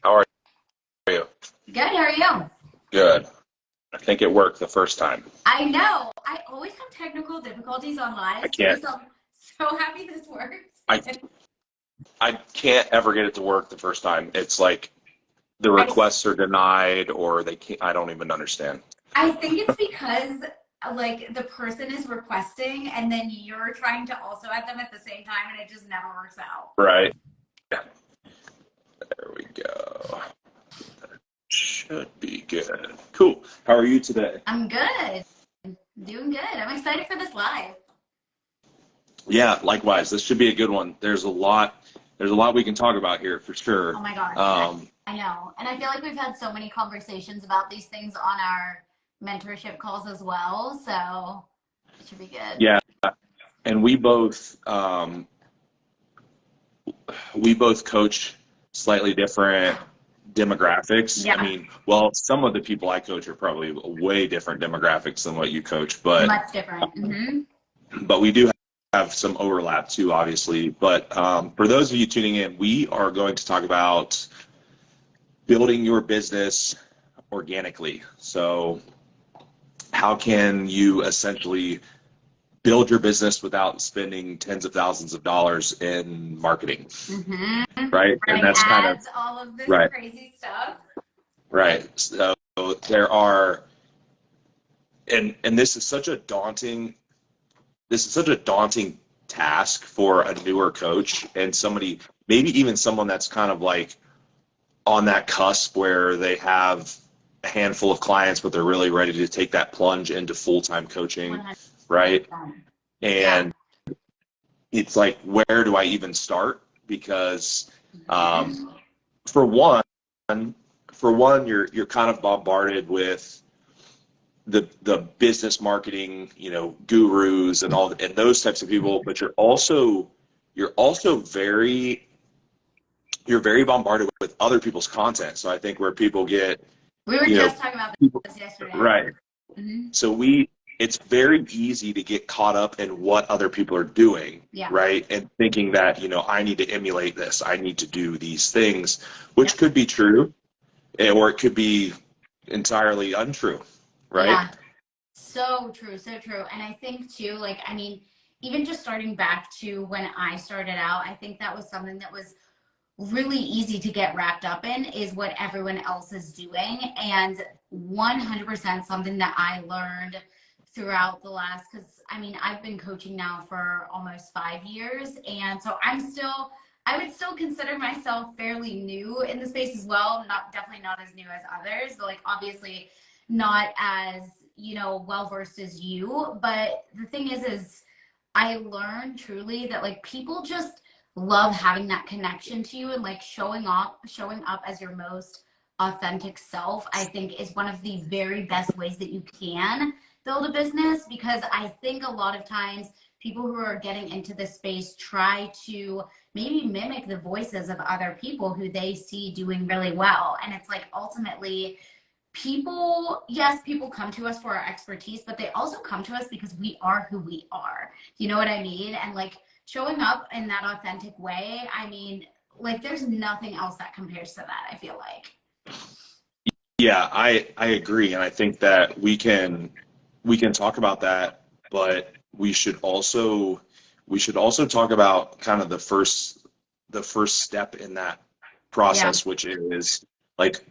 How are you? Good, how are you? Good. I think it worked the first time. I know. I always have technical difficulties on I lives too, can't. so I'm so happy this works. I I can't ever get it to work the first time. It's like the I, s- requests are denied, or they can't. I don't even understand. I think it's because like the person is requesting and then you're trying to also add them at the same time and it just never works out. Right. Yeah. There we go. Should be good. Cool. How are you today? I'm good. Doing good. I'm excited for this live. Yeah. Likewise. This should be a good one. There's a lot. There's a lot we can talk about here for Oh sure. my gosh. I know. And I feel like we've had so many conversations about these things on our mentorship calls as well, so it should be good. Yeah. And we both coach slightly different demographics. I Yeah, mean, well, some of the people I coach are probably way different demographics than what you coach, but much different. we do have some overlap too, obviously. But for those of you tuning in, we are going to talk about building your business organically. So, how can you essentially build your business without spending tens of thousands of dollars in marketing, right? And Running that's kind of ads, all of this right. crazy stuff. Right. So there are, and this is such a daunting task for a newer coach and somebody, maybe even someone that's kind of like on that cusp where they have a handful of clients, but they're really ready to take that plunge into full-time coaching, 100%. right? Yeah. And it's like, where do I even start? Because Mhm. um, for one, you're kind of bombarded with the business marketing, gurus and all and those types of people, but you're also very bombarded with other people's content. So I think where people get, We were you know, just talking about people, this yesterday. right. Hmm. So it's very easy to get caught up in what other people are doing, Yeah. right? And thinking that, I need to emulate this, I need to do these things, which Yep. could be true, or it could be entirely untrue, right? Yeah. So true. So true. And I think too, like, I mean, even just starting back to when I started out, I think that was something that was really easy to get wrapped up in is what everyone else is doing. And 100% something that I learned throughout the last, because I mean, I've been coaching now for almost 5 years. And so I would still consider myself fairly new in the space as well. Definitely not as new as others, but like obviously not as, well versed as you. But the thing is I learned truly that like people just love having that connection to you and like showing up as your most authentic self. I think is one of the very best ways that you can build a business, because I think a lot of times people who are getting into this space try to maybe mimic the voices of other people who they see doing really well, and it's like ultimately people, yes, people come to us for our expertise, but they also come to us because we are who we are. You know what I mean? And like showing up in that authentic way, I mean, like there's nothing else that compares to that, I feel like. Yeah, I agree, and I think that we can talk about that, but we should also talk about kind of the first step in that Yeah. process, which is like,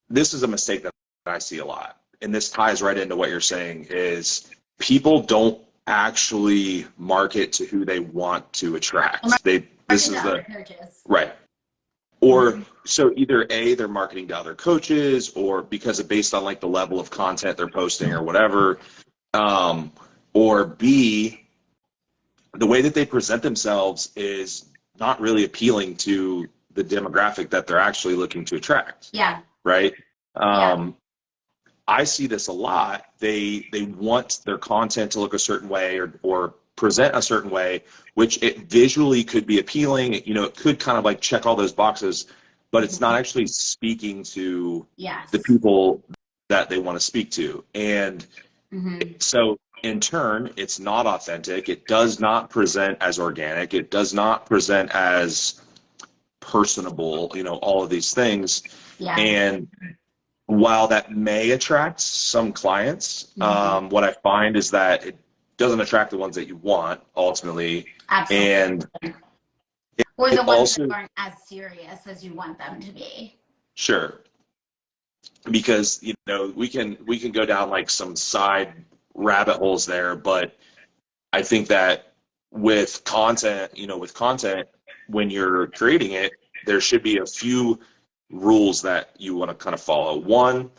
this is a mistake that I see a lot, and this ties right into what you're saying, is people don't actually market to who they want to attract. This Market to is other the coaches. right. Or Hmm. so either A, they're marketing to other coaches, or because of based on like the level of content they're posting or whatever. Um, or B, the way that they present themselves is not really appealing to the demographic that they're actually looking to attract, Yeah. right? Yeah. Um, I see this a lot. They want their content to look a certain way, or present a certain way, which it visually could be appealing. It could kind of like check all those boxes, but it's not Hmm. actually speaking to the Yes. people that they want to speak to. And Hmm. so in turn, it's not authentic. It does not present as organic. It does not present as personable, all of these things. Yeah. And while that may attract some clients, what I find is that it doesn't attract the ones that you want ultimately. Absolutely. And or it the ones also, that aren't as serious as you want them to be. sure, because we can go down like some side rabbit holes there, but I think that with content, when you're creating it, there should be a few rules that you want to kind of follow. One,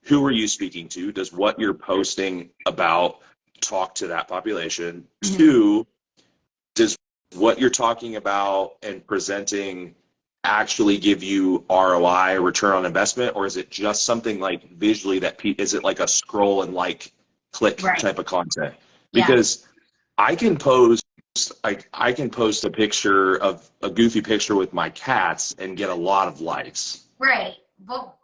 who are you speaking to? Does what you're posting about talk to that population? Mm-hmm. Two, does what you're talking about and presenting actually give you ROI, return on investment, or is it just something like visually that is it like a scroll and like click type of content? Because I can post a picture of a goofy picture with my cats and get a lot of likes. Right. But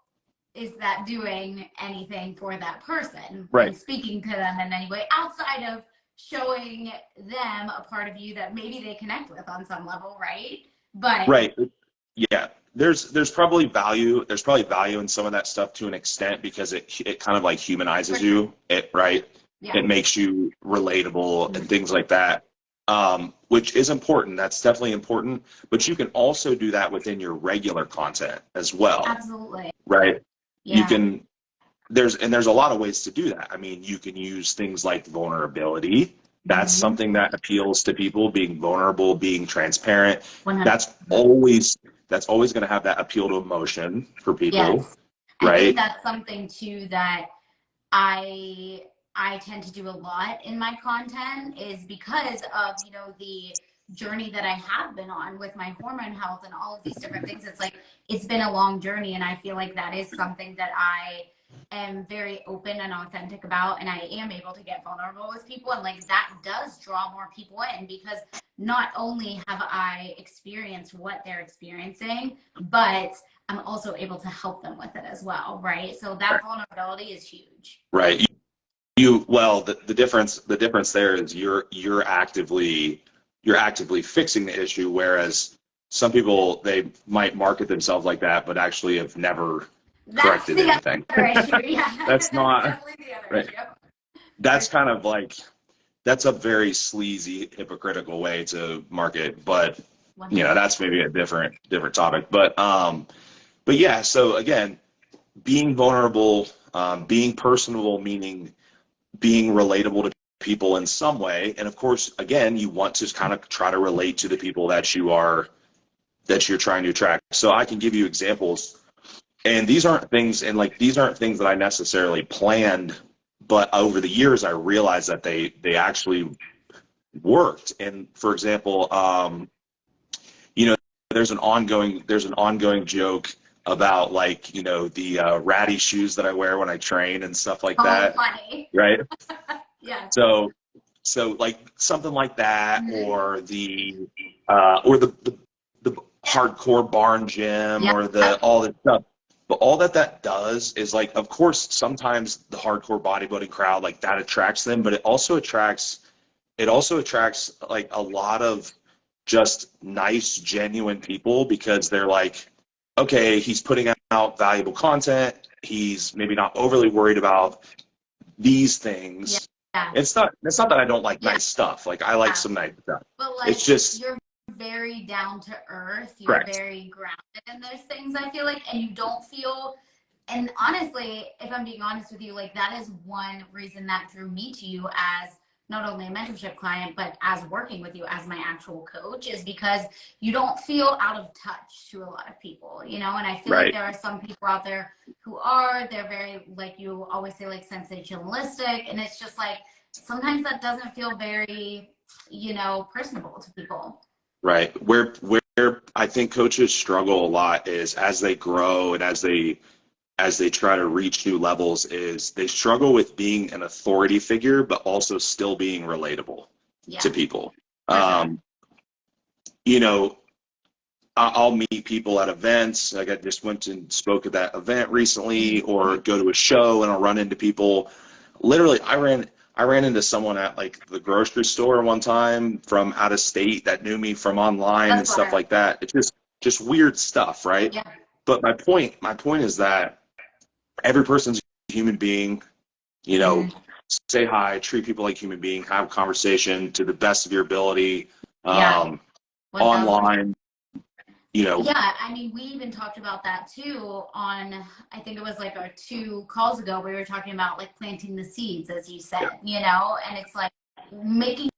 is that doing anything for that person? Right. And speaking to them in any way outside of showing them a part of you that maybe they connect with on some level, right? But right. Yeah. There's probably value. There's probably value in some of that stuff to an extent because it kind of like humanizes you. Right. Yeah. It makes you relatable and things like that. Which is important. That's definitely important. But you can also do that within your regular content as well. Absolutely. Right. Yeah. You can. There's a lot of ways to do that. I mean, you can use things like vulnerability. That's something that appeals to people, being vulnerable, being transparent. 100%. That's always going to have that appeal to emotion for people. Yes. Right? I think that's something too that I tend to do a lot in my content is because of, the journey that I have been on with my hormone health and all of these different things. It's like, it's been a long journey. And I feel like that is something that I am very open and authentic about. And I am able to get vulnerable with people. And like, that does draw more people in because not only have I experienced what they're experiencing, but I'm also able to help them with it as well. Right. So that vulnerability is huge. Right. The difference there is you're actively fixing the issue, whereas some people, they might market themselves like that, but actually have never corrected anything. That's not definitely the other right. issue. That's kind of like, that's a very sleazy, hypocritical way to market, but that's maybe a different topic. But yeah, so again, being vulnerable, being personable, meaning being relatable to people in some way. And of course, again, you want to kind of try to relate to the people that you're trying to attract. So I can give you examples, and these aren't things that I necessarily planned, but over the years I realized that they actually worked. And for example, there's an ongoing joke about the ratty shoes that I wear when I train and stuff like that. Funny. Right? Yeah. So like something like that, or the hardcore barn gym, or all this stuff. But all that does is, like, of course, sometimes the hardcore bodybuilding crowd, like, that attracts them, but it also attracts like a lot of just nice, genuine people, because they're like, okay, he's putting out valuable content. He's maybe not overly worried about these things. Yeah. It's not that I don't like nice stuff. Like, I like some nice stuff. But like, it's just, you're very down to earth. You're correct. Very grounded in those things, I feel like, and you don't feel. And honestly, if I'm being honest with you, like, that is one reason that drew me to you as not only a mentorship client, but as working with you as my actual coach, is because you don't feel out of touch to a lot of people, and I feel like there are some people out there who they're very, like you always say, like, sensationalistic, and it's just like, sometimes that doesn't feel very, personable to people. Right. Where I think coaches struggle a lot is as they grow and as they try to reach new levels, is they struggle with being an authority figure, but also still being relatable to people. Sure. I'll meet people at events. Like, I just went and spoke at that event recently, or go to a show and I'll run into people. Literally, I ran into someone at, like, the grocery store one time from out of state that knew me from online and stuff like that. just weird stuff, right? Yeah. But my point is that every person's a human being, you know, Mm-hmm. say hi, treat people like human beings, have a conversation to the best of your ability, Yeah. 1000%. online, you know. Yeah, I mean, we even talked about that too on, I think it was like our 2 calls ago. We were talking about like planting the seeds, as you Yeah, said, and it's like making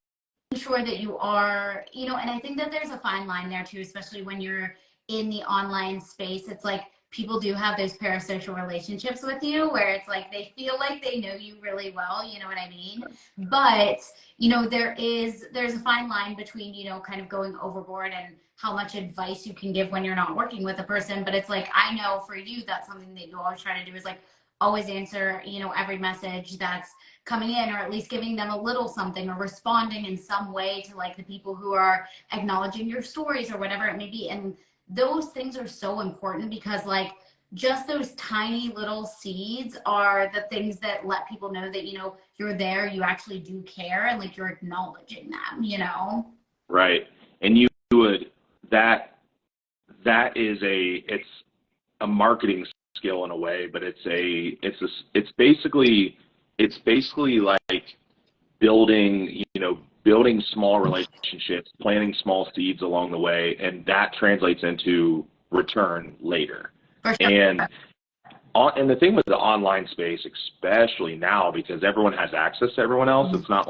sure that you are, and I think that there's a fine line there too, especially when you're in the online space. It's like people do have those parasocial relationships with you where it's like they feel like they know you really well, you know what I mean? But, there's a fine line between, kind of going overboard and how much advice you can give when you're not working with a person. But it's like, I know for you, that's something that you always try to do is like always answer, every message that's coming in, or at least giving them a little something, or responding in some way to like the people who are acknowledging your stories or whatever it may be. And those things are so important because like just those tiny little seeds are the things that let people know that you're there, you actually do care, and like you're acknowledging them. right. And you would that is it's a marketing skill in a way, but it's basically like building small relationships, planting small seeds along the way, and that translates into return later. For sure. And and the thing with the online space, especially now, because everyone has access to everyone else, Mhm. it's not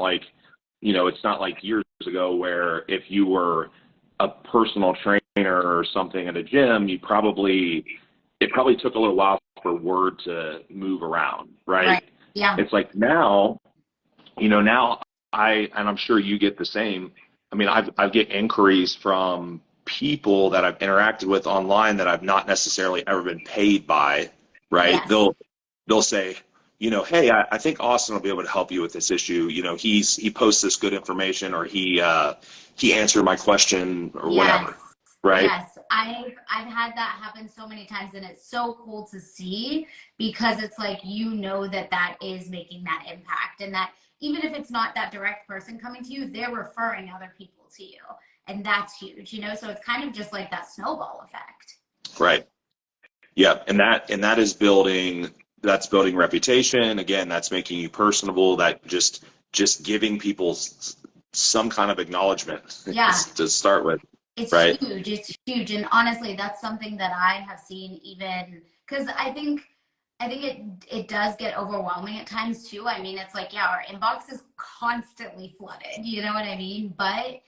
like years ago where if you were a personal trainer or something at a gym, it probably took a little while for word to move around, right? Right. Yeah. It's like now and I'm sure you get the same. I mean, I get inquiries from people that I've interacted with online that I've not necessarily ever been paid by, right? Yes. They'll say, hey, I think Austin will be able to help you with this issue. He posts this good information, or he answered my question or Yes. whatever, right? Yes. I've had that happen so many times, and it's so cool to see because it's like that is making that impact, and that even if it's not that direct person coming to you, they're referring other people to you. And that's huge. So it's kind of just like that snowball effect. Right. Yeah, and that is building reputation. Again, that's making you personable. That just giving people some kind of acknowledgement Yeah. to start with, It's right? huge. It's huge. And honestly, that's something that I have seen even because I think it does get overwhelming at times too. I mean, it's like, yeah, our inbox is constantly flooded, you know what I mean? But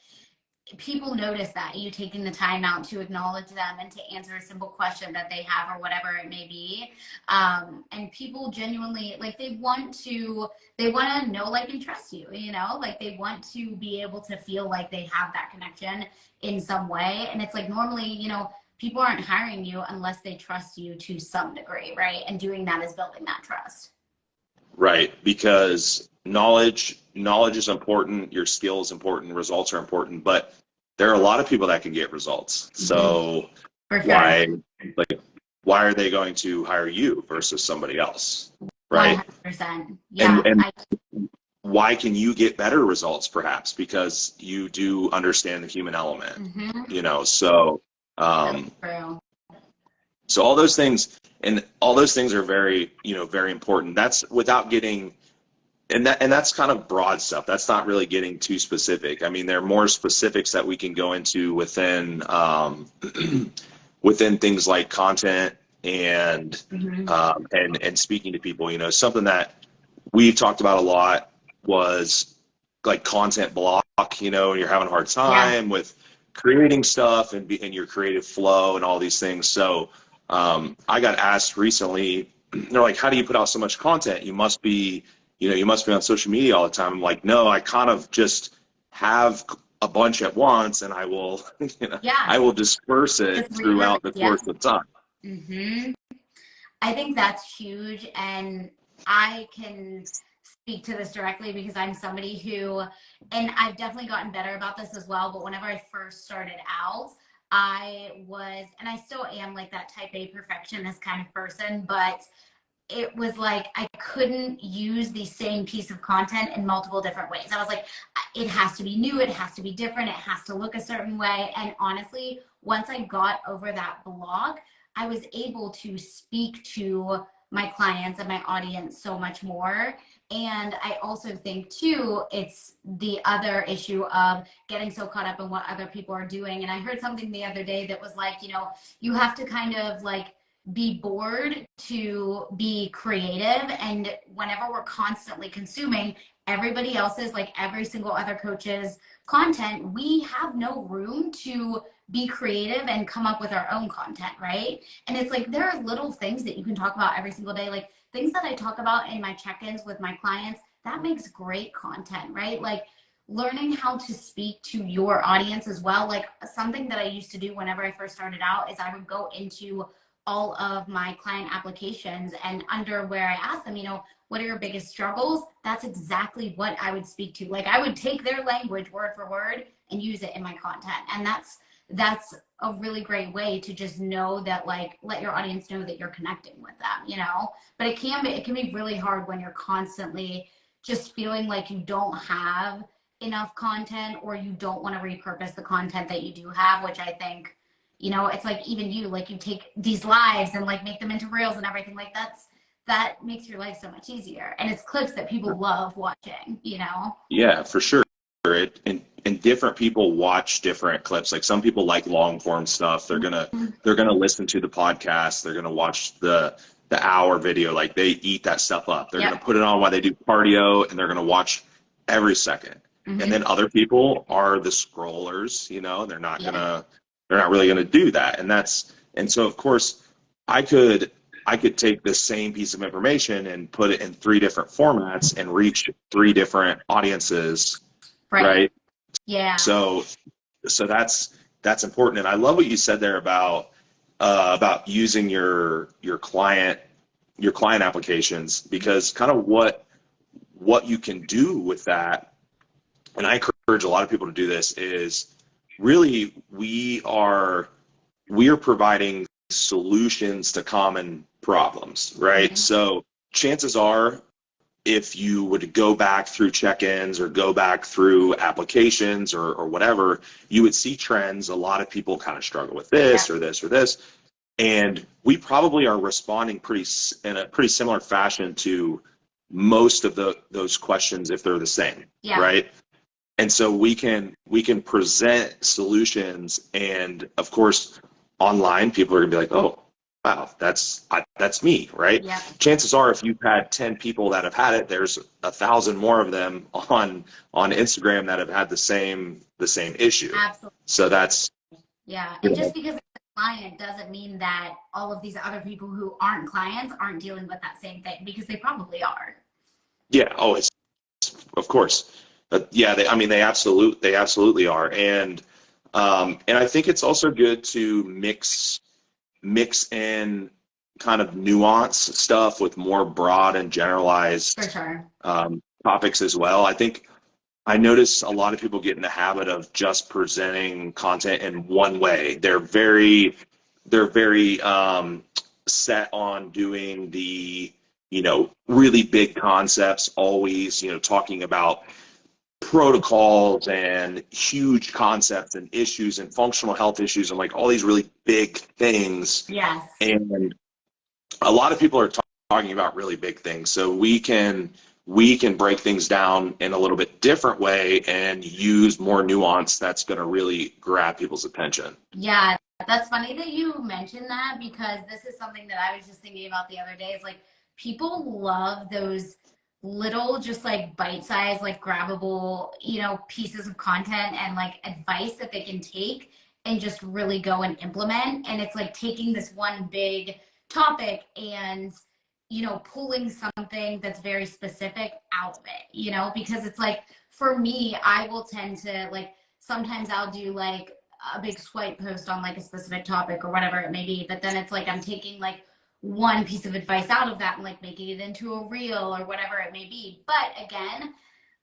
people notice that you taking the time out to acknowledge them and to answer a simple question that they have or whatever it may be. And people genuinely like they want to know, like, and trust you, like they want to be able to feel like they have that connection in some way. And it's like normally, people aren't hiring you unless they trust you to some degree, right? And doing that is building that trust. Right, because knowledge is important, your skill is important, results are important, but there are a lot of people that can get results. Mhm. So For sure. why like why are they going to hire you versus somebody else, right? 100%. And Yeah. and why can you get better results perhaps because you do understand the human element, Mhm. so So um true. so all those things are very important. That's without getting and that's kind of broad stuff. That's not really getting too specific. I mean, there are more specifics that we can go into within things like content and Mhm. and speaking to people. Something that we've talked about a lot was like content block. And you're having a hard Yeah. time with creating stuff and your creative flow and all these things. So I got asked recently. They're like, "How do you put out so much content? You must be on social media all the time." I'm like, "No, I kind of just have a bunch at once, and I will, Yeah. I will disperse Just it repurpose. throughout the Yeah. course of time." Hmm. I think that's huge. And I can speak to this directly because I'm somebody who, and I've definitely gotten better about this as well. But whenever I first started out, I was, and I still am like that type A perfectionist kind of person, but it was like I couldn't use the same piece of content in multiple different ways. I was like, it has to be new, it has to be different, it has to look a certain way. And honestly, once I got over that block, I was able to speak to my clients and my audience so much more. And I also think too, it's the other issue of getting so caught up in what other people are doing. And I heard something the other day that was like, you know, you have to kind of like be bored to be creative. And whenever we're constantly consuming everybody else's, like every single other coach's content, we have no room to be creative and come up with our own content, right? And it's like there are little things that you can talk about every single day, like things that I talk about in my check-ins with my clients. That makes great content, right? Like learning how to speak to your audience as well. Like something that I used to do whenever I first started out is I would go into all of my client applications, and under where I asked them, you know, what are your biggest struggles? That's exactly what I would speak to. Like I would take their language word for word and use it in my content. And that's a really great way to just know that, like, let your audience know that you're connecting with them, you know. But it can be really hard when you're constantly just feeling like you don't have enough content, or you don't want to repurpose the content that you do have, which I think, you know, it's like even you, like you take these lives and like make them into reels and everything, like that makes your life so much easier. And it's clips that people love watching, you know? Yeah, for sure. And different people watch different clips. Like some people like long form stuff. They're gonna listen to the podcast. They're gonna watch the hour video. Like they eat that stuff up. They're gonna put it on while they do cardio, and they're gonna watch every second. And then other people are the scrollers. You know, they're not really gonna do that. And so of course I could take the same piece of information and put it in 3 different formats and reach 3 different audiences, right? Yeah. So that's important. And I love what you said there about using your client applications, because kind of what you can do with that, and I encourage a lot of people to do this, is really we are providing solutions to common problems, right? So chances are, if you would go back through check-ins or go back through applications or whatever, you would see trends. A lot of people kind of struggle with this or this or this. And we probably are responding in a pretty similar fashion to most of those questions if they're the same, right? And so we can present solutions, and of course, online people are gonna be like, oh, wow, that's me, right? Yeah. Chances are, if you've had 10 people that have had it, there's 1,000 more of them on Instagram that have had the same issue. Absolutely. So that's And just because it's a client doesn't mean that all of these other people who aren't clients aren't dealing with that same thing, because they probably are. Yeah. Oh, it's of course. Yeah. They absolutely are. And I think it's also good to mix in kind of nuance stuff with more broad and generalized For sure. Topics as well. I notice a lot of people get in the habit of just presenting content in one way. They're very set on doing the, you know, really big concepts, always, you know, talking about protocols and huge concepts and issues and functional health issues and like all these really big things. Yes. And a lot of people are talking about really big things. So we can break things down in a little bit different way and use more nuance that's going to really grab people's attention. Yeah, that's funny that you mentioned that, because this is something that I was just thinking about the other day. Is like people love those little, just like bite-sized, like grabbable, you know, pieces of content and like advice that they can take and just really go and implement. And it's like taking this one big topic and, you know, pulling something that's very specific out of it, you know, because it's like, for me, I will tend to like, sometimes I'll do like a big swipe post on like a specific topic or whatever it may be, but then it's like I'm taking like one piece of advice out of that and like making it into a reel or whatever it may be. But again,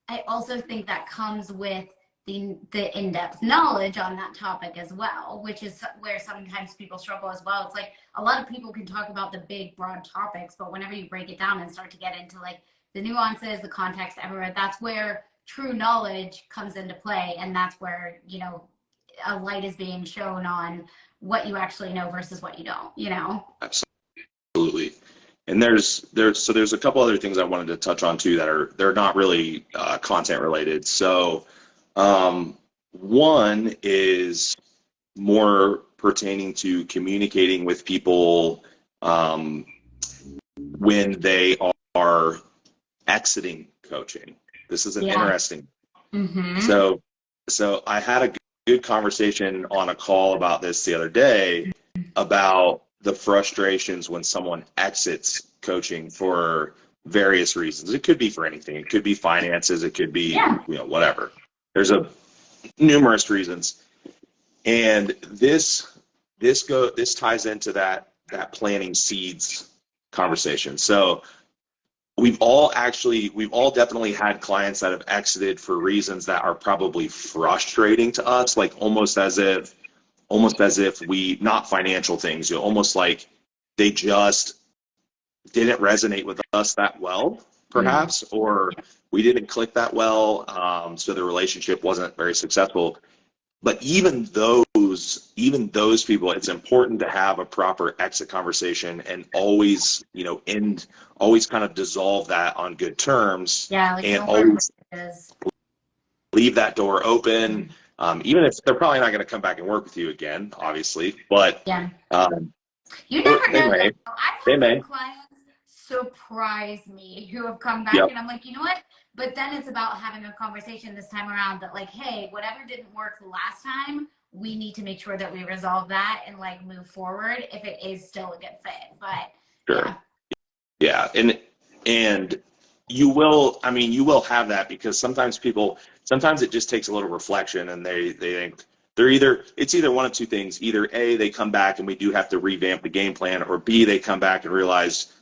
I also think that comes with the in-depth knowledge on that topic as well, which is where sometimes people struggle as well. It's like a lot of people can talk about the big broad topics, but whenever you break it down and start to get into like the nuances, the context everywhere, that's where true knowledge comes into play. And that's where, you know, a light is being shown on what you actually know versus what you don't, you know? Absolutely. And there's a couple other things I wanted to touch on too that they're not really content related. So one is more pertaining to communicating with people when they are exiting coaching. This is an interesting. Mm-hmm. So I had a good conversation on a call about this the other day about the frustrations when someone exits coaching for various reasons. It could be for anything. It could be finances. It could be, whatever. There's numerous reasons. And this ties into that planting seeds conversation. So we've all definitely had clients that have exited for reasons that are probably frustrating to us, like almost as if we, not financial things, almost like they just didn't resonate with us that well, perhaps, or we didn't click that well, so the relationship wasn't very successful. But even those people, it's important to have a proper exit conversation and always, always kind of dissolve that on good terms, and always leave that door open, even if they're probably not going to come back and work with you again, obviously. But you never know. I've had some clients surprise me who have come back, and I'm like, you know what? But then it's about having a conversation this time around that, like, hey, whatever didn't work last time, we need to make sure that we resolve that and like move forward if it is still a good fit. But and you will have that, because sometimes it just takes a little reflection, and they think it's either one of two things. Either A, they come back and we do have to revamp the game plan, or B, they come back and realize,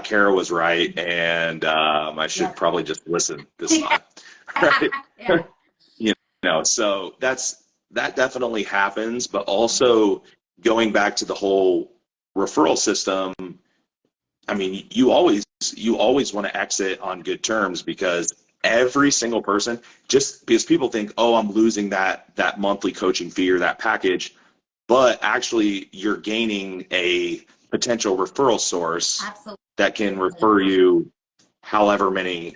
Kara was right, and I should probably just listen this time. Right? So that definitely happens. But also, going back to the whole referral system, I mean, you always want to exit on good terms, because every single person, just because people think, I'm losing that monthly coaching fee or that package, but actually you're gaining a potential referral source that can refer you however many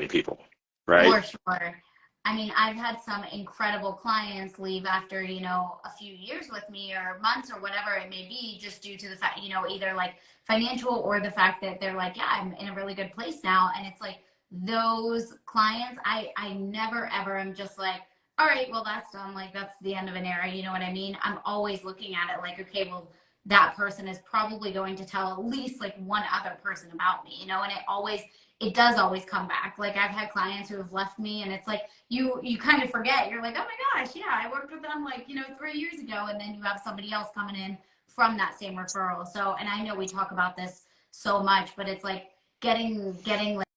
people, right? For sure. I mean, I've had some incredible clients leave after, a few years with me, or months, or whatever it may be, just due to the fact, either like financial, or the fact that they're like, I'm in a really good place now. And it's like, those clients, I never ever am just like, all right, well, that's done. Like, that's the end of an era. You know what I mean? I'm always looking at it like, okay, well, that person is probably going to tell at least like one other person about me, and it does always come back. Like, I've had clients who have left me, and it's like, you kind of forget. You're like, oh my gosh, yeah, I worked with them like, 3 years ago. And then you have somebody else coming in from that same referral. So, and I know we talk about this so much, but it's like getting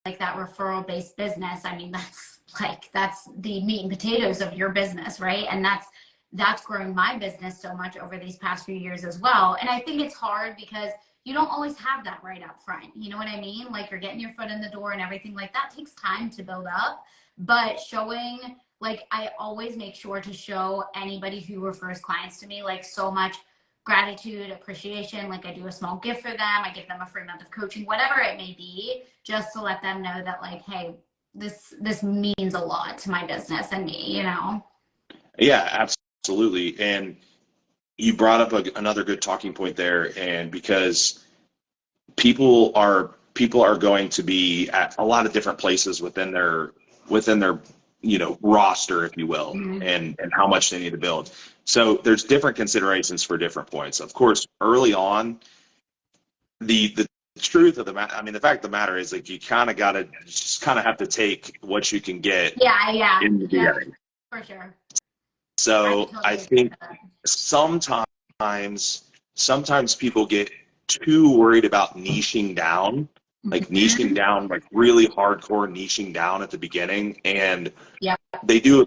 like that referral based business. I mean, that's the meat and potatoes of your business, right? And that's grown my business so much over these past few years as well. And I think it's hard because you don't always have that right up front. You know what I mean? Like, you're getting your foot in the door and everything like that takes time to build up. But showing, like, I always make sure to show anybody who refers clients to me, like, so much gratitude, appreciation. Like, I do a small gift for them. I give them a free month of coaching, whatever it may be, just to let them know that, like, hey, this means a lot to my business and me, Yeah, absolutely. And you brought up another good talking point there, and because people are going to be at a lot of different places within their roster, if you will, and how much they need to build. So there's different considerations for different points. Of course, early on, the truth of the matter, I mean, the fact of the matter is, like, you just kind of have to take what you can get in the beginning. For sure. So I think sometimes people get too worried about niching down, like really hardcore niching down at the beginning. And they do,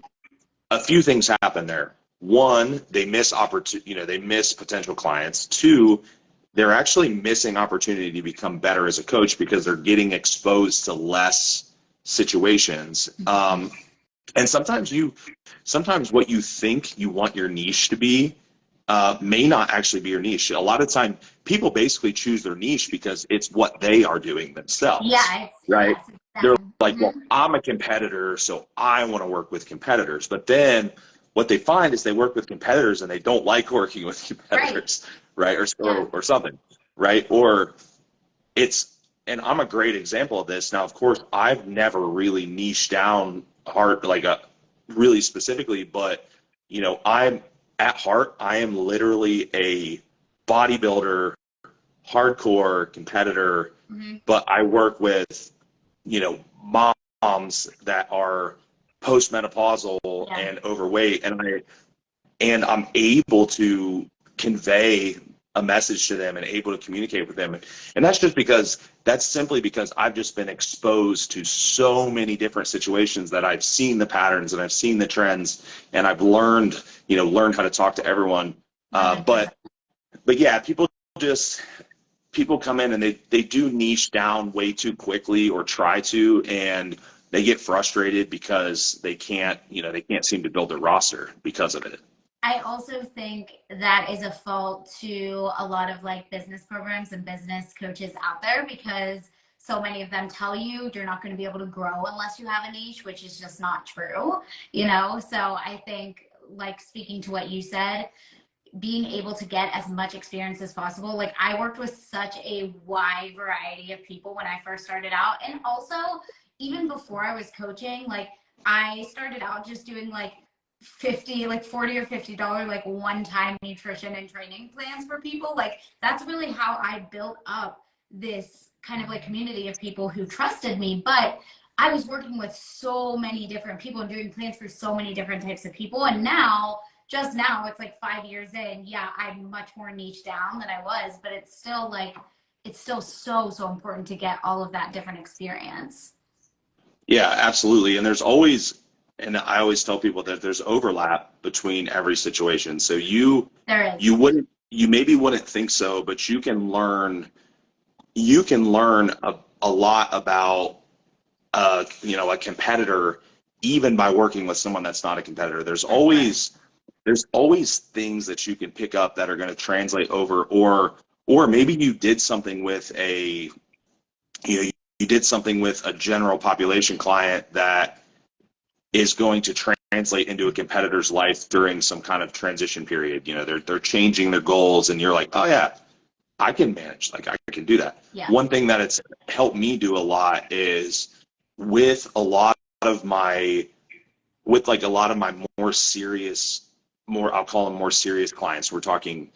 a few things happen there. One, they miss they miss potential clients. Two, they're actually missing opportunity to become better as a coach because they're getting exposed to less situations. And sometimes what you think you want your niche to be may not actually be your niche. A lot of time, people basically choose their niche because it's what they are doing themselves, Yeah, it's right? yes, it's They're them. like, well, I'm a competitor, so I want to work with competitors. But then what they find is they work with competitors and they don't like working with Right. competitors, right? Yeah. Or something, right? Or it's, and I'm a great example of this. Now, of course, I've never really niched down hard, like a really specifically, but I'm at heart, I am literally a bodybuilder, hardcore competitor, Hmm. but I work with, moms that are postmenopausal Yeah. and overweight, and I'm able to convey a message to them and able to communicate with them. And that's simply because I've just been exposed to so many different situations that I've seen the patterns and I've seen the trends and I've learned how to talk to everyone. Uh, 100%. but but yeah, people come in and they do niche down way too quickly or try to, and they get frustrated because they can't seem to build their roster because of it. I also think that is a fault to a lot of like business programs and business coaches out there because so many of them tell you you're not going to be able to grow unless you have a niche, which is just not true, you know? So I think, like, speaking to what you said, being able to get as much experience as possible. Like, I worked with such a wide variety of people when I first started out. And also, even before I was coaching, like, I started out just doing like 50, like 40 or $50, like one time nutrition and training plans for people. Like, that's really how I built up this kind of like community of people who trusted me. But I was working with so many different people and doing plans for so many different types of people. And now, just now, it's like 5 years in. Yeah, I'm much more niche down than I was, but it's still like, it's still so, so important to get all of that different experience. Yeah, absolutely. And I always tell people that there's overlap between every situation. So There you is. maybe wouldn't think so, but you can learn a lot about a competitor even by working with someone that's not a competitor. There's For sure. always there's always things that you can pick up that are going to translate over, or maybe you did something with a general population client that is going to translate into a competitor's life during some kind of transition period. They're changing their goals, and you're like, oh yeah, I can manage. Like I can do that. Yeah. One thing that it's helped me do a lot is with a lot of my with a lot of my more serious, I'll call them more serious clients. We're talking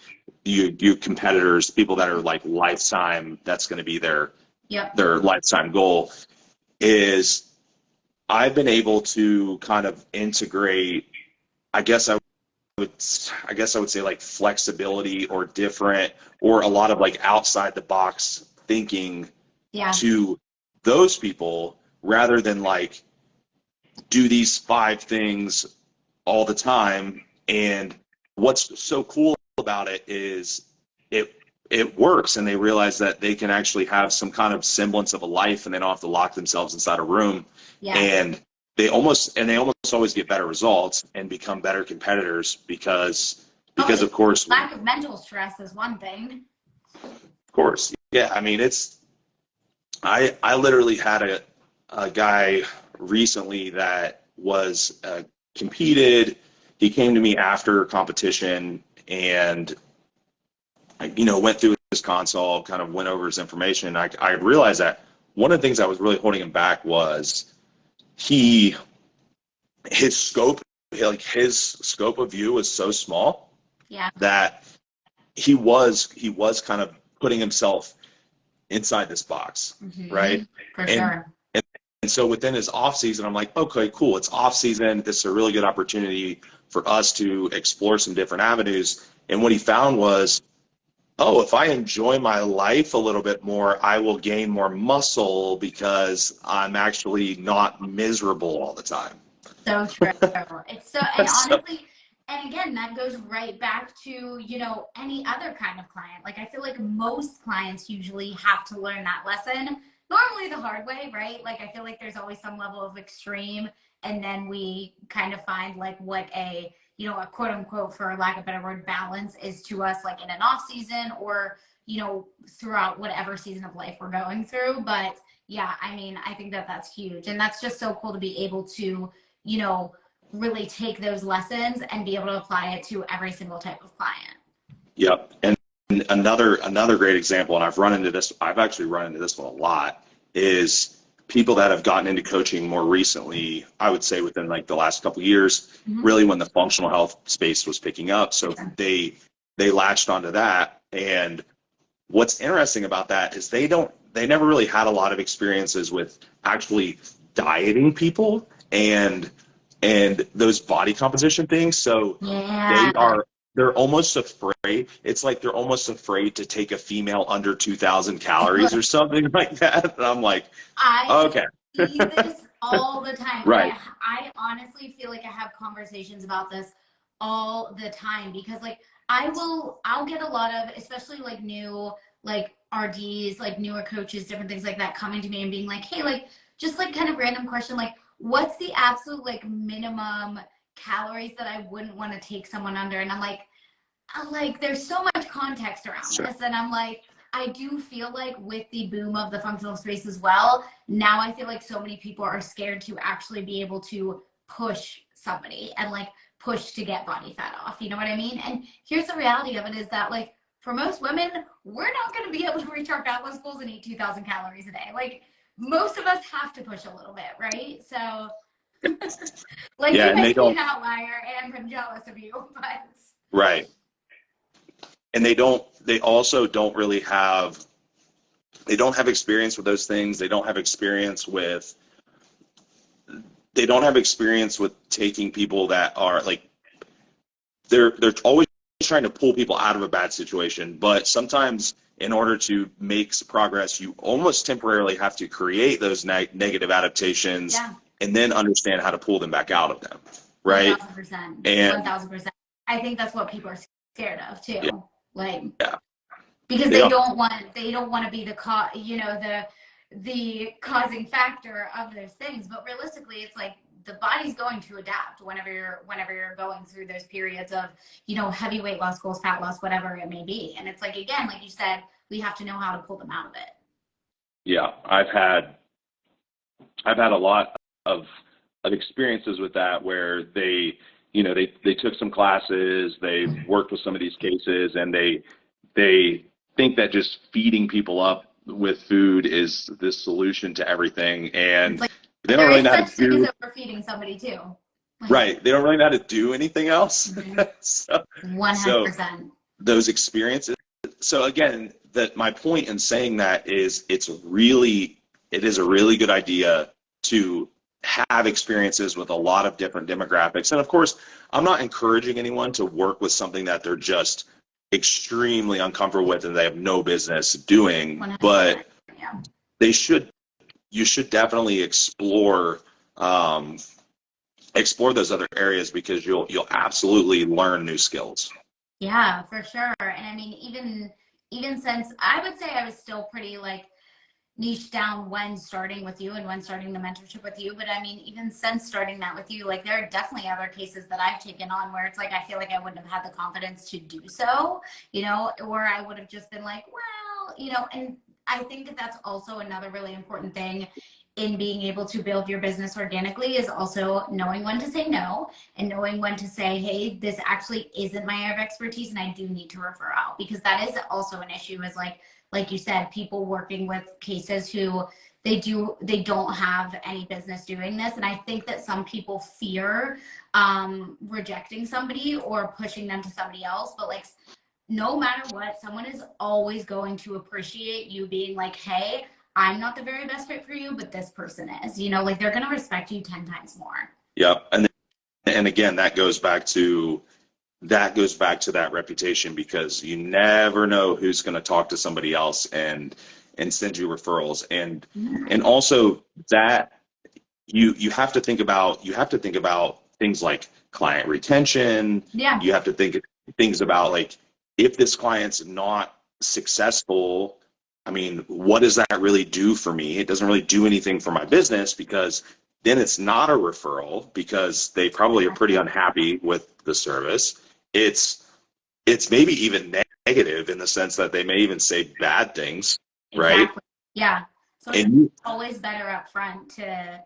you competitors, people that are like lifetime. That's going to be their Yep. their lifetime goal. Is I've been able to kind of integrate. I guess would I guess I would say like flexibility or different or a lot of like outside the box thinking Yeah. to those people rather than like do these 5 things all the time. And what's so cool about it is it it works, and they realize that they can actually have some kind of semblance of a life and they don't have to lock themselves inside a room, Yes. and they almost always get better results and become better competitors Oh, because of course lack of mental stress is one thing. yeah, I mean I literally had a guy recently that was competed. He came to me after competition and went through his console, kind of went over his information. I realized that one of the things that was really holding him back was he his scope his scope of view was so small Yeah. that he was kind of putting himself inside this box, Hmm. right? For And sure. and so within his off season, I'm like, okay, cool. It's off season. This is a really good opportunity for us to explore some different avenues. And what he found was, oh, if I enjoy my life a little bit more, I will gain more muscle because I'm actually not miserable all the time. So true. It's so, and So, honestly, and again, that goes right back to, any other kind of client. Like, I feel like most clients usually have to learn that lesson normally the hard way, right? Like, I feel like there's always some level of extreme, and then we kind of find like what a, you know, a quote unquote, for lack of a better word, balance is to us, like in an off season or, you know, throughout whatever season of life we're going through. But yeah, I mean, I think that that's huge. And that's just so cool to be able to, you know, really take those lessons and be able to apply it to every single type of client. Yep. And another great example, and I've actually run into this one a lot, is people that have gotten into coaching more recently, I would say within like the last couple of years, really when the functional health space was picking up. So they latched onto that. And what's interesting about that is they never really had a lot of experiences with actually dieting people and those body composition things. So they're almost afraid. It's like they're almost afraid to take a female under 2,000 calories or something like that. And I'm like, okay. I see this all the time. Right. I honestly feel like I have conversations about this all the time, because like I'll get a lot of, especially like new like RDs, like newer coaches, different things like that, coming to me and being like, hey, like just like kind of random question, like what's the absolute like minimum calories that I wouldn't want to take someone under? And I'm like, there's so much context around this. And I'm like, I do feel like with the boom of the functional space as well, now I feel like so many people are scared to actually be able to push somebody and like push to get body fat off. You know what I mean? And here's the reality of it is that like for most women, we're not going to be able to reach our fat loss goals and eat 2,000 calories a day. Like most of us have to push a little bit, right? So like you make me an outlier and I'm jealous of you, but right. And they don't have experience with those things. They don't have experience with taking people that are like, they're always trying to pull people out of a bad situation. But sometimes in order to make progress, you almost temporarily have to create those negative adaptations and then understand how to pull them back out of them. Right. 1,000%. 1,000%. I think that's what people are scared of too. Yeah. Like, because they don't want to be the causing factor of those things. But realistically, it's like the body's going to adapt whenever you're going through those periods of, you know, heavy weight loss goals, fat loss, whatever it may be. And it's like, again, like you said, we have to know how to pull them out of it. Yeah, I've had a lot of experiences with that where they took some classes, they worked with some of these cases, and they think that just feeding people up with food is the solution to everything, and like, they don't really know how to do. As overfeeding somebody too. Like, right, they don't really know how to do anything else. 100%. Those experiences. So again, my point in saying that is it is a really good idea to have experiences with a lot of different demographics. And of course, I'm not encouraging anyone to work with something that they're just extremely uncomfortable with and they have no business doing, 100%. But you should definitely explore those other areas, because you'll absolutely learn new skills. Yeah, for sure. And I mean, even since I would say I was still pretty like niche down when starting with you and when starting the mentorship with you. But I mean, even since starting that with you, like there are definitely other cases that I've taken on where it's like, I feel like I wouldn't have had the confidence to do so, you know, or I would have just been like, well, you know, and I think that that's also another really important thing in being able to build your business organically, is also knowing when to say no and knowing when to say, hey, this actually isn't my area of expertise and I do need to refer out, because that is also an issue, is like you said, people working with cases who they don't have any business doing this. And I think that some people fear rejecting somebody or pushing them to somebody else. But like, no matter what, someone is always going to appreciate you being like, hey, I'm not the very best fit for you, but this person is, you know, like they're going to respect you 10 times more. Yeah. And again, that goes back to that reputation, because you never know who's going to talk to somebody else and send you referrals. And also that you have to think about things like client retention. Yeah. You have to think things about like, if this client's not successful, I mean, what does that really do for me? It doesn't really do anything for my business, because then it's not a referral, because they probably are pretty unhappy with the service. It's maybe even negative in the sense that they may even say bad things, right? Exactly. Yeah. So it's And always better up front to,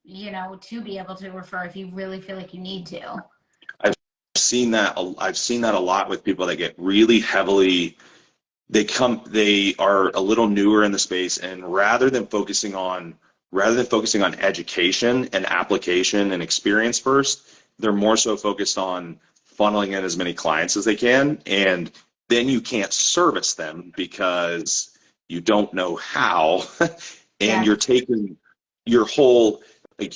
to be able to refer if you really feel like you need to. I've seen that. I've seen that a lot with people that get really heavily. They are a little newer in the space, and rather than focusing on education and application and experience first, they're more so focused on funneling in as many clients as they can, and then you can't service them because you don't know how. And Yeah. you're taking your whole, like,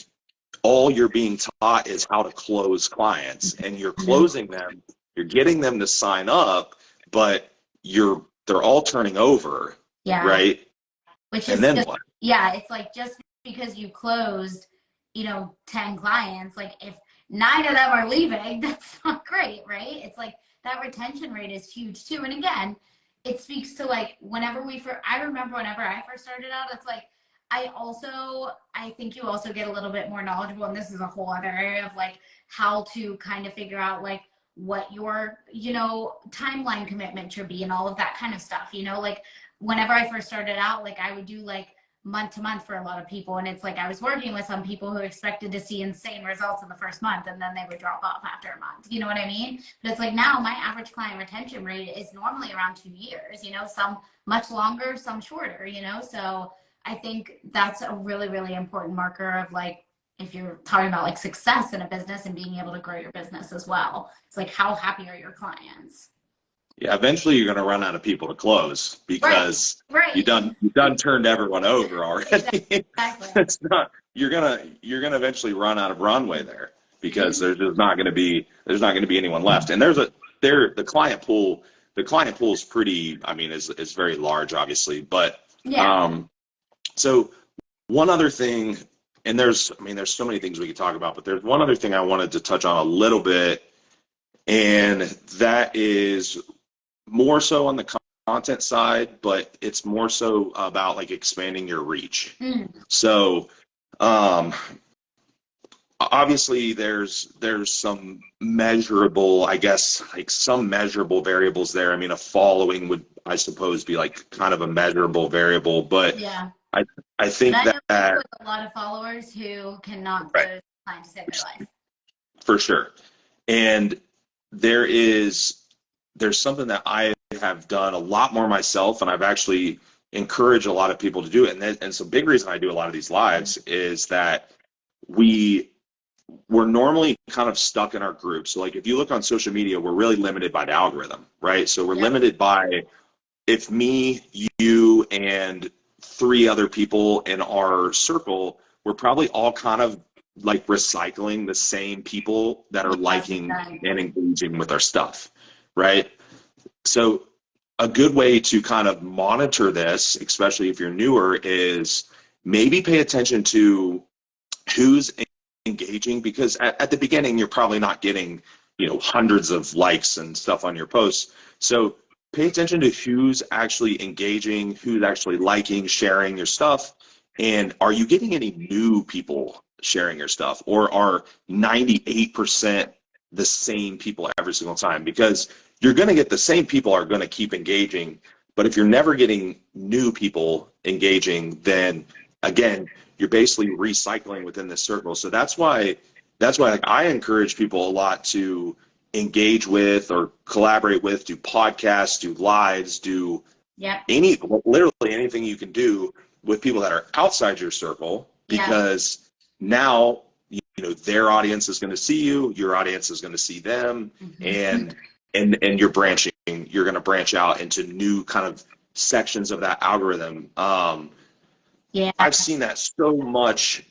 all you're being taught is how to close clients, and you're closing them, you're getting them to sign up, but they're all turning over, Yeah. right? Which And is then just, what? yeah, it's like just because you closed, 10 clients, like if 9 of them are leaving, that's not great, right? It's like that retention rate is huge too. And again, it speaks to like I remember whenever I first started out, it's like, I think you also get a little bit more knowledgeable, and this is a whole other area of like how to kind of figure out like what your, timeline commitment should be and all of that kind of stuff, like whenever I first started out, like I would do like month to month for a lot of people. And it's like I was working with some people who expected to see insane results in the first month, and then they would drop off after a month. You know what I mean? But it's like now my average client retention rate is normally around 2 years, some much longer, some shorter, So I think that's a really, really important marker of like, if you're talking about like success in a business and being able to grow your business as well. It's like, how happy are your clients? Yeah, eventually you're going to run out of people to close, Right. because Right. you've done turned everyone over already. Exactly. It's not you're gonna eventually run out of runway there, because there's not gonna be anyone left. And the client pool is pretty, I mean, is very large, obviously. But Yeah. so one other thing, and there's so many things we could talk about, but there's one other thing I wanted to touch on a little bit, and that is more so on the content side, but it's more so about like expanding your reach. So, um, obviously there's some measurable, I guess, like some measurable variables there. I mean, a following would, I suppose, be like kind of a measurable variable, but Yeah. I I And think I know people that with a lot of followers who cannot right, close time to save their life. for sure. And there is there's something that I have done a lot more myself, and I've actually encouraged a lot of people to do it. And so, big reason I do a lot of these lives is that we we're normally kind of stuck in our groups. So like if you look on social media, we're really limited by the algorithm, right? So we're Yep. limited by, if me, you, and 3 other people in our circle, we're probably all kind of like recycling the same people that are Yes, liking and exactly. engaging with our stuff, right? So a good way to kind of monitor this, especially if you're newer, is maybe pay attention to who's engaging, because at the beginning you're probably not getting hundreds of likes and stuff on your posts. So pay attention to who's actually engaging, who's actually liking, sharing your stuff, and are you getting any new people sharing your stuff, or are 98% the same people every single time? Because you're going to get the same people are going to keep engaging, but if you're never getting new people engaging, then again, you're basically recycling within this circle. So that's why like, I encourage people a lot to engage with or collaborate with, do podcasts, do lives, do Yep. literally anything you can do with people that are outside your circle, Yeah. because now their audience is going to see you, your audience is going to see them, and you're going to branch out into new kind of sections of that algorithm. Yeah. I've seen that so much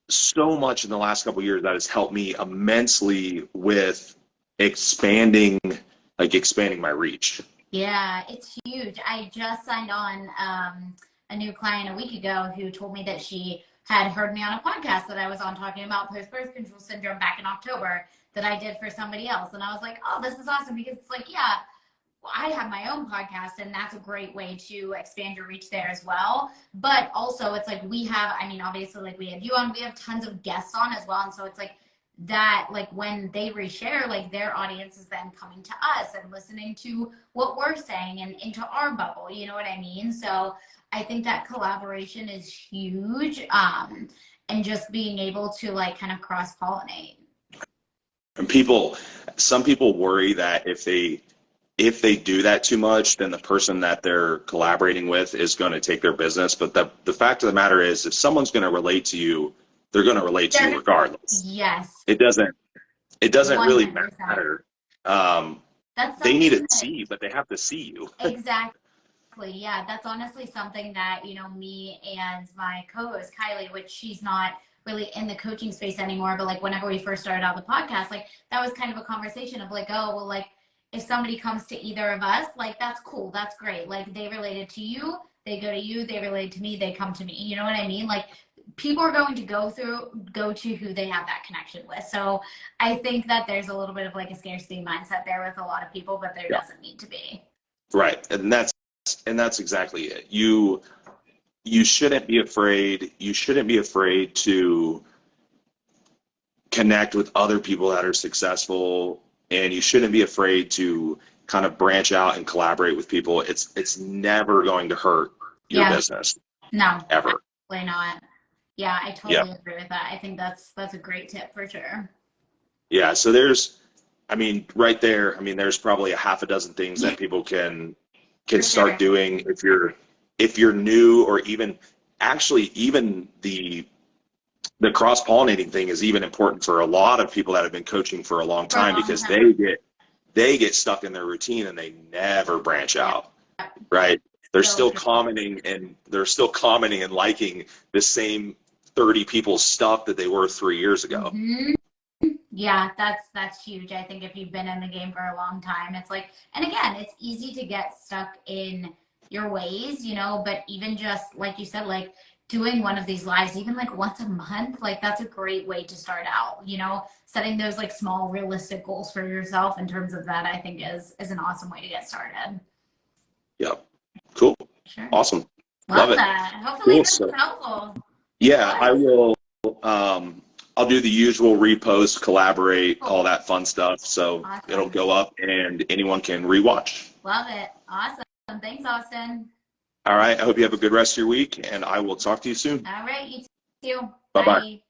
in the last couple of years, that has helped me immensely with expanding expanding my reach. Yeah, it's huge. I just signed on a new client a week ago who told me that she had heard me on a podcast that I was on talking about post-birth control syndrome back in October that I did for somebody else. And I was like, oh, this is awesome, because it's like, yeah, I have my own podcast, and that's a great way to expand your reach there as well. But also, it's like we have, I mean, obviously, like we have you on, we have tons of guests on as well. And so it's like that, like when they reshare, like their audience is then coming to us and listening to what we're saying and into our bubble. You know what I mean? So I think that collaboration is huge. And just being able to like kind of cross pollinate. And some people worry that if they do that too much, then the person that they're collaborating with is going to take their business. But the fact of the matter is, if someone's going to relate to you, they're going to relate to you regardless. Yes. It doesn't 100%. Really matter. They need to see you, but they have to see you. Exactly. Yeah, that's honestly something that, me and my co-host Kylie, which she's not really in the coaching space anymore, but like whenever we first started out the podcast, like that was kind of a conversation of like, oh, well, like if somebody comes to either of us, like that's cool, that's great. Like they related to you, they go to you, they relate to me, they come to me. You know what I mean? Like people are going to go to who they have that connection with. So I think that there's a little bit of like a scarcity mindset there with a lot of people, but there doesn't need to be. Right. And that's exactly it. You shouldn't be afraid. You shouldn't be afraid to connect with other people that are successful, and you shouldn't be afraid to kind of branch out and collaborate with people. It's never going to hurt your business. No, ever. Absolutely not. Yeah, I totally agree with that. I think that's a great tip for sure. Yeah. So right there, there's probably a half a dozen things that people can start doing if you're new, or even the cross-pollinating thing is even important for a lot of people that have been coaching for a long time, because they get stuck in their routine and they never branch out, right? They're still commenting and liking the same 30 people's stuff that they were 3 years ago. Mm-hmm. Yeah, that's huge. I think if you've been in the game for a long time, it's like, and again, it's easy to get stuck in your ways, but even just like you said, like doing one of these lives, even like once a month, like that's a great way to start out, setting those like small realistic goals for yourself in terms of that, I think is an awesome way to get started. Yep. Cool. Sure. Awesome. Love that. Hopefully this was helpful. Yeah, I will. I'll do the usual repost, collaborate, all that fun stuff. So it'll go up and anyone can rewatch. Love it. Awesome. Thanks, Austin. All right. I hope you have a good rest of your week, and I will talk to you soon. All right. You too. Bye-bye.